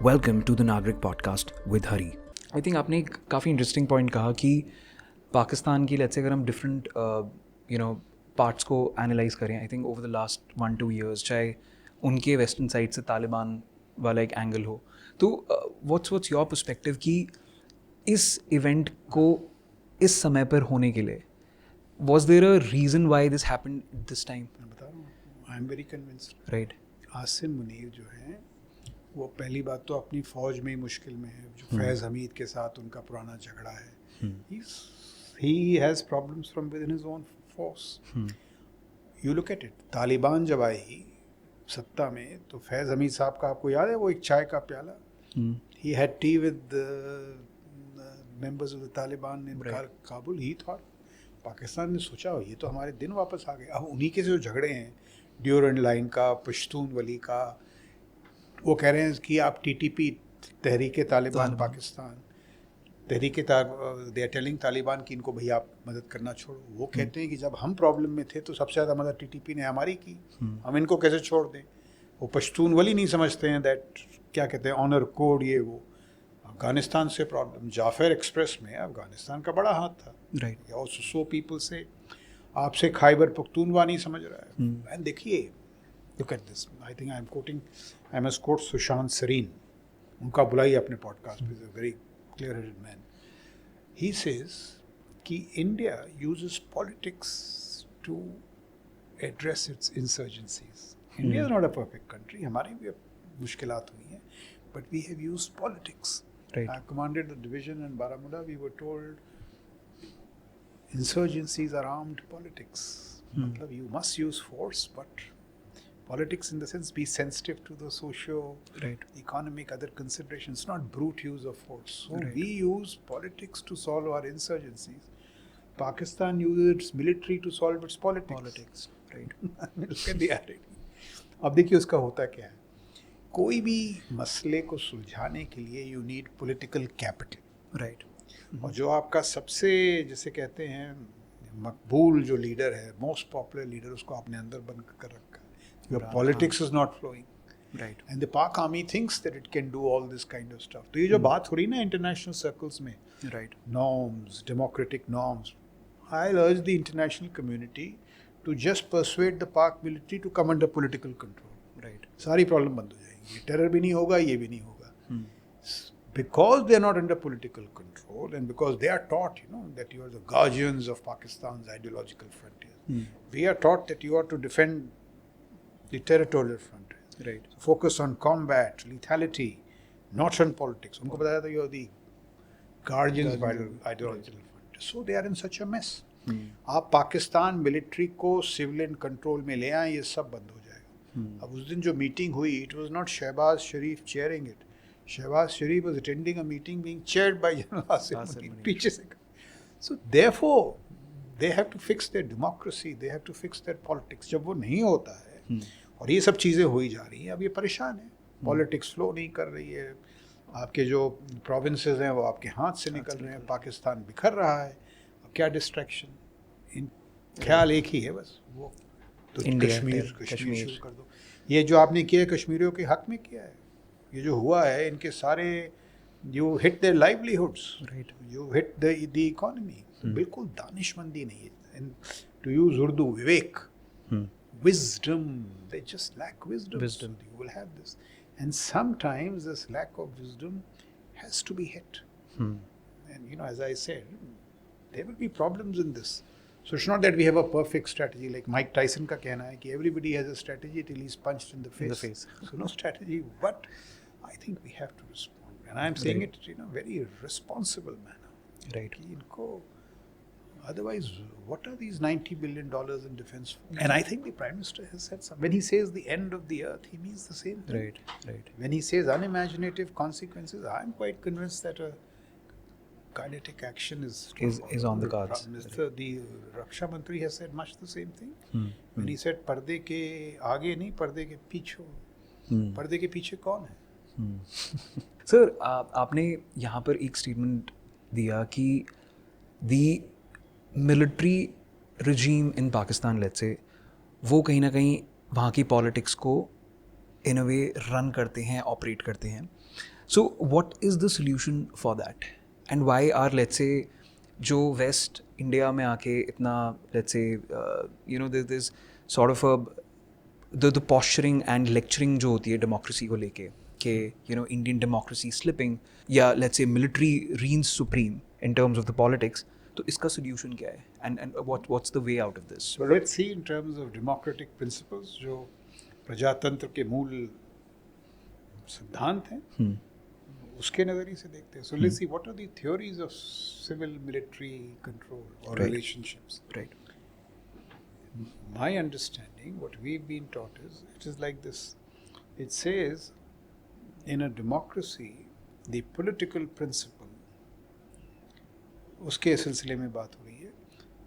Welcome to the नागरिक podcast with Hari. I think आपने एक काफ़ी इंटरेस्टिंग पॉइंट कहा कि पाकिस्तान की लेट्स से अगर हम डिफरेंट पार्ट्स को एनालाइज करें, I think over the last 1-2 years, चाहे उनके वेस्टर्न साइड से तालिबान वाला एक एंगल हो, तो व्हाट्स योर पर्सपेक्टिव कि इस इवेंट को इस समय पर होने के लिए was there a reason why this happened this time? मैं बता रहा हूँ, I am very convinced. Right. Asim Munir जो हैं वो पहली बात तो अपनी फ़ौज में ही मुश्किल में है। जो फैज़ हमीद के साथ उनका पुराना झगड़ा है, he has problems from with in his own force. You look at it, Taliban जब आई सत्ता में तो फैज़ हमीद साहब का आपको याद है वो एक चाय का प्याला, he had T with members of the Taliban in Kabul. He thought Pakistan ने सोचा ये तो हमारे दिन वापस आ गए। अब उन्हीं के जो झगड़े हैं ड्यूरेंट लाइन का, पश्तून वली का, वो कह रहे हैं कि आप TTP Tehreek Taliban Pakistan they are telling Taliban कि इनको भैया आप मदद करना छोड़ो। वो कहते हैं कि जब हम प्रॉब्लम में थे तो सबसे ज़्यादा मदद टीटीपी ने हमारी की, हम इनको कैसे छोड़ दें। वो पश्तून वली नहीं समझते हैं दैट क्या कहते हैं ऑनर कोड, ये वो। अफ़गानिस्तान से प्रॉब्लम, जाफ़र एक्सप्रेस में अफ़गानिस्तान का बड़ा हाथ था। राइट। ऑल्सो सो पीपल से आपसे खैबर पख्तूनवा नहीं समझ रहा है। एंड देखिए, look at this, I think I must quote Sushant Sareen, उनका बुलाइए अपने पॉडकास्ट पे, a very clear headed man. He says कि India uses politics to address its insurgencies. India is not a perfect country, हमारी भी मुश्किलात हुई हैं, but we have used politics. I commanded the division in Baramulla. We were told insurgencies are armed politics. मतलब you must use force, but politics in the sense be sensitive to the socio-economic other considerations, not brute use of force. So we use politics to solve our insurgencies. Pakistan uses its military to solve its politics. Right. Look at the irony. अब देखिए उसका होता क्या है। कोई भी मसले को सुलझाने के लिए you need political capital. Right. और जो आपका सबसे जिसे कहते हैं मकबूल जो लीडर है, मोस्ट पॉपुलर लीडर, उसको आपने अंदर बंद कर रखा है। Your politics is not flowing. Right. And the Pak army thinks that it can do all this kind of stuff. तो ये जो बात हो रही ना इंटरनेशनल सर्कल्स में, right, norms, democratic norms, I urge the international community to just persuade the Pak military to come under political control. Right. सारी problem बंद हो जाएगी। ये टेरर भी नहीं होगा, ये भी नहीं होगा। Because they are not under political control, and because they are taught, that you are the guardians of Pakistan's ideological frontiers. We are taught that you are to defend the territorial frontiers. Right. So focus on combat, lethality, not on politics. उनको बताया था you are the guardians of ideological frontiers. So they are in such a mess. आप Pakistan military को civilian control में ले आए, ये सब बंद हो जाएगा। अब उस दिन जो मीटिंग हुई, it was not Shahbaz Sharif chairing it. Shahbaz Sharif was attending a meeting being chaired by General Asim Munir, पीछे से। So therefore they have to fix their democracy, they have to fix their politics. जब वो नहीं होता है और ये सब चीज़ें हो ही जा रही हैं, अब ये परेशान है, पॉलिटिक्स फ्लो नहीं कर रही है, आपके जो प्रोविंसेस हैं वो आपके हाथ से निकल रहे हैं, पाकिस्तान बिखर रहा है। अब क्या डिस्ट्रैक्शन, इन ख्याल एक ही है बस, वो तो कश्मीर शुरू कर दो। ये जो आपने किया है कश्मीरियों के हक में किया है, ये जो हुआ है, इनके सारे you hit their livelihoods, right, you hit the economy. बिल्कुल दानिशमंदी नहीं है, एंड टू यूज उर्दू, विवेक, wisdom, they just lack wisdom. You will have this, and sometimes this lack of wisdom has to be hit, and as I said, there will be problems in this. So it's not that we have a perfect strategy, like Mike Tyson का कहना है कि everybody has a strategy till he's punched in the face. So no strategy, but I think we have to respond, and I am saying it in a very responsible manner. Right. कि इनको, otherwise, what are these $90 billion in defense for? And I think the Prime Minister has said something. When he says the end of the earth, he means the same thing. Right. When he says unimaginative consequences, I am quite convinced that a kinetic action is on the cards. The Raksha Mantri has said much the same thing. When he said पर्दे के आगे नहीं, पर्दे के पीछे। पर्दे के पीछे कौन है? सर, आपने यहाँ पर एक स्टेटमेंट दिया कि the military regime in Pakistan, let's say, वो कहीं ना कहीं वहाँ की पॉलिटिक्स को इन अ वे रन करते हैं, ऑपरेट करते हैं। So what is the solution for that? And why are, let's say, जो वेस्ट इंडिया में आके इतना, let's say, there's sort of the posturing and lecturing जो होती है डेमोक्रेसी को लेके कि इंडियन डेमोक्रेसी स्लिपिंग, या let's say military reigns supreme in terms of the politics, तो इसका solution क्या है, and what's the way out of this? So let's see in terms of democratic principles जो प्रजातंत्र के मूल सिद्धांत हैं उसके नज़रिए से देखते हैं. So let's see what are the theories of civil military control or Right. relationships. Right. My understanding, what we've been taught is, it is like this. It says, in a democracy, the political principle, उसके सिलसिले में बात हो रही है,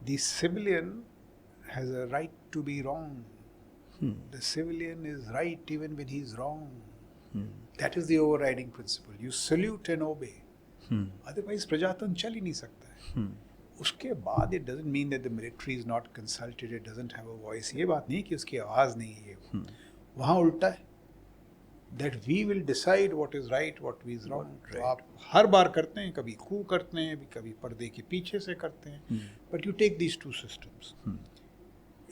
the civilian has a right to be wrong. The civilian is right even when he is wrong. That is the overriding principle. You salute and obey. Otherwise, प्रजातंत्र चल ही नहीं सकता है. उसके बाद it doesn't mean that the military is not consulted, it doesn't have a voice. ये बात नहीं है कि उसकी आवाज़ नहीं है. वहाँ उल्टा है. That we will decide what is right, what is wrong. तो आप हर बार करते हैं, कभी coup करते हैं, कभी पर्दे के पीछे से करते हैं. But you take these two systems.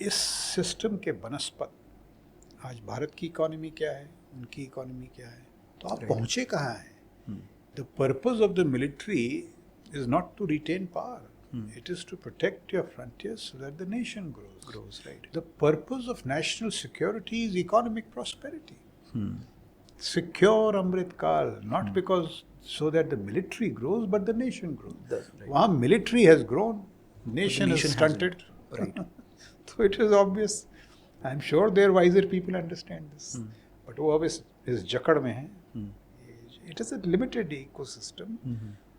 इस सिस्टम के बनस्पत आज भारत की इकोनॉमी क्या है, उनकी इकोनॉमी क्या है, तो आप पहुँचे कहाँ हैं? The purpose of the military is not to retain power. It is to protect your frontiers so that the nation grows. Right. The purpose of national security is economic prosperity. Secure Amrit Kal, not because so that the military grows, but the nation grows. Right. वहाँ military has grown, nation has nation stunted. Right. So it is obvious. I'm sure their wiser people understand this. But वो अब इस जकड़ में है. It is a limited ecosystem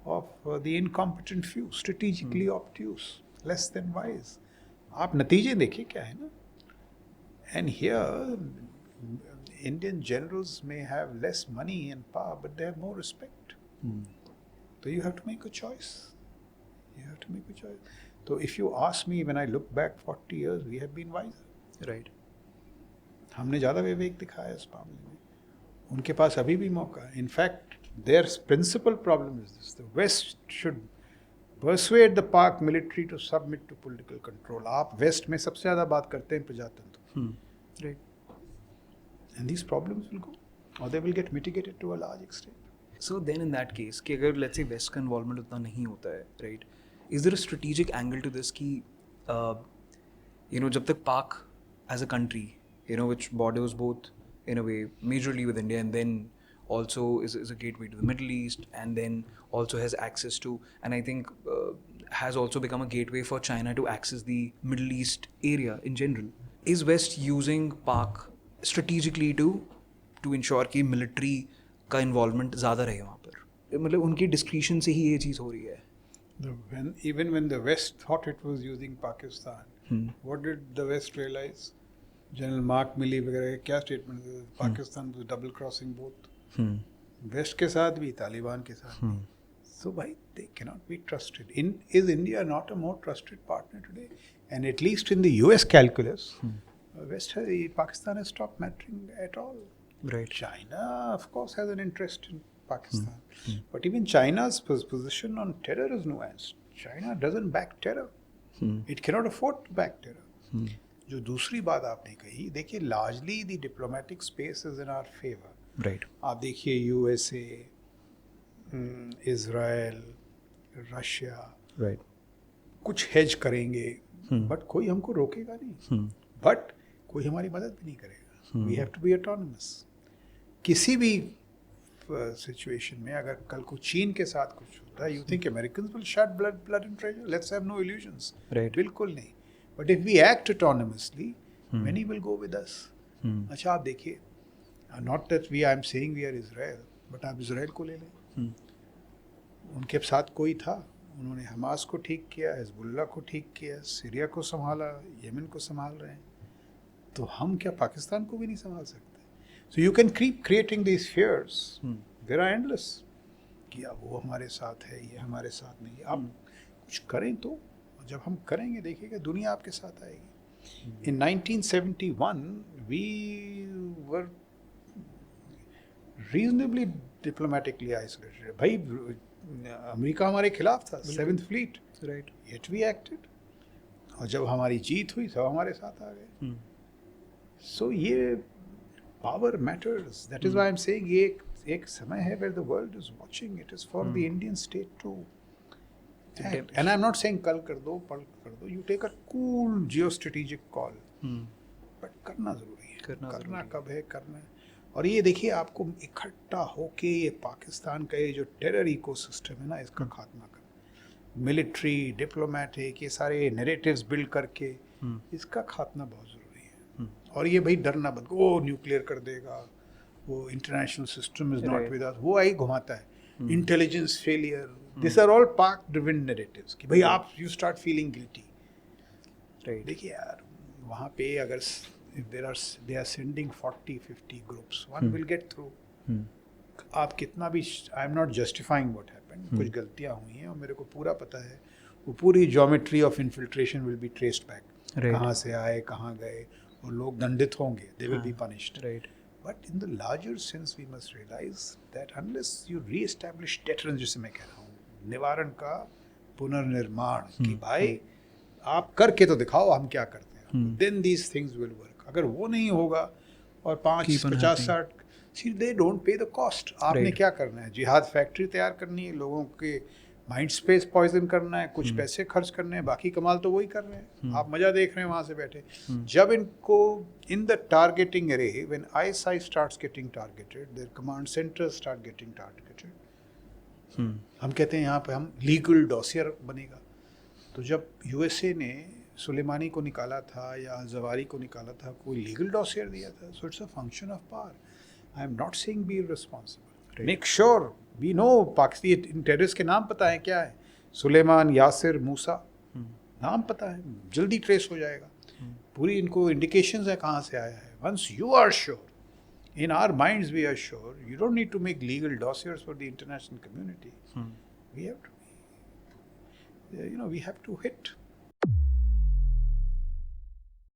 of the incompetent few, strategically obtuse, less than wise. आप नतीजे देखिए क्या है ना. And here, Indian generals may have less money and power, but they have more respect. So you have to make a choice. You have to make a choice. So if you ask me, when I look back 40 years, we have been wiser. Right. हमने ज़्यादा विवेक दिखाया इस मामले में. उनके पास अभी भी मौका है. In fact, their principal problem is this: the West should persuade the Pak military to submit to political control. आप वेस्ट में सबसे ज़्यादा बात करते हैं प्रजातंत्र. Right. And these problems will go, or they will get mitigated to a large extent. So then in that case, कि अगर let's say West का involvement उतना नहीं होता है, right? Is there a strategic angle to this कि जब तक Pak as a country, which borders both in a way majorly with India and then also is a gateway to the Middle East and then also has access to, and I think has also become a gateway for China to access the Middle East area in general. Is West using Pak strategically to ensure कि military का involvement ज़्यादा रहे वहाँ पर? मतलब उनकी discretion से ही ये चीज़ हो रही है. Even when the West thought it was using Pakistan, what did the West realize? General Mark Milley वगैरह क्या स्टेटमेंट थे? Pakistan was double crossing both. West के साथ भी, तालिबान के साथ भी. So भाई, they cannot be trusted. Is India not a more trusted partner today? And at least in the US calculus, Pakistan has stopped mattering at all. Right. China, of course, has an interest in Pakistan. But even China's position on terror is nuanced. China doesn't back terror. It cannot afford to back terror. जो दूसरी बात आपने कही, देखिए largely the diplomatic space is in our favor. Right. आप देखिए USA, Israel, Russia, Right. कुछ hedge करेंगे, बट कोई हमको रोकेगा नहीं. बट कोई हमारी मदद भी नहीं करेगा. We have to be autonomous. किसी भी सिचुएशन में अगर कल को चीन के साथ कुछ होता है, you think Americans will shed blood and treasure? Let's have no illusions. Right. बिल्कुल नहीं. But if we act autonomously, many will go with us. अच्छा, आप देखिए, not that I am saying we are Israel, but आप Israel को ले लें. उनके साथ कोई था, उन्होंने हमास को ठीक किया, हिजबुल्लाह को ठीक किया, सीरिया को संभाला, यमन को संभाल रहे हैं. तो हम क्या पाकिस्तान को भी नहीं संभाल सकते? So you can keep creating these fears. There are endless कि अब वो हमारे साथ है, ये हमारे साथ नहीं है. आप कुछ करें तो, जब हम करेंगे देखिएगा दुनिया आपके साथ आएगी. In 1971 we were reasonably diplomatically isolated. भाई अमेरिका हमारे खिलाफ था, 7th fleet, right. Yet we acted. और जब हमारी जीत हुई सब हमारे साथ आ गए. सो ये power matters. That is why I am saying ये एक समय है where the world is watching. It is for the Indian state to act. And I'm not saying कल कर दो, पल कर दो. You take a cool geostrategic call. But करना ज़रूरी है. करना कब है, करना है. और ये देखिए आपको इकट्ठा होके ये पाकिस्तान का ये जो टेरर इकोसिस्टम है ना, इसका खात्मा करना. मिलिट्री, डिप्लोमेटिक, ये सारे नैरेटिव्स बिल्ड करके इसका खात्मा बहुत ज़रूरी है. और ये भाई डरना बंद, वो न्यूक्लियर कर देगा, वो international system is not with us, वो आई घुमाता है. Intelligence failure, this are all Pak driven narratives कि भाई आप you start feeling guilty. Right. देखिए यार वहाँ पे अगर they are sending 40-50 groups, one will get through. आप कितना भी, आई am not justifying what happened, कुछ गलतियाँ हुई हैं और मेरे को पूरा पता है. वो पूरी geometry of infiltration will be traced back. कहाँ से आए, कहाँ गए, और लोग दंडित होंगे, they will be punished. Right. But in the larger sense, we must realize that unless you re-establish deterrence, जिसे मैं कह रहा हूँ, निवारण का पुनर्निर्माण, कि भाई आप करके तो दिखाओ हम क्या करते हैं, then these things will work. अगर वो नहीं होगा और 50-60, see they don't pay the cost. आपने क्या करना है? जिहाद फैक्ट्री तैयार करनी है, लोगों के माइंड स्पेस पॉइजन करना है, कुछ पैसे खर्च करने हैं, बाकी कमाल तो वही कर रहे हैं. आप मजा देख रहे हैं वहाँ से बैठे. जब इनको in the targeting array, when ISI starts getting targeted, their command centers start getting targeted. हम कहते हैं यहाँ पे हम लीगल डॉसियर बनेगा. तो जब USA ने सुलेमानी को निकाला था या जवारी को निकाला था, कोई लीगल डॉसियर दिया था. So it's a function of power. I am not saying be irresponsible. Make sure we know Pakistan terrorist के नाम पता है क्या है, सुलेमान, यासिर, मूसा, नाम पता है, जल्दी ट्रेस हो जाएगा. पूरी इनको इंडिकेशंस है कहाँ से आया है. Once you are sure, in our minds we are sure, you don't need to make legal dossiers for the international community. We have to we have to hit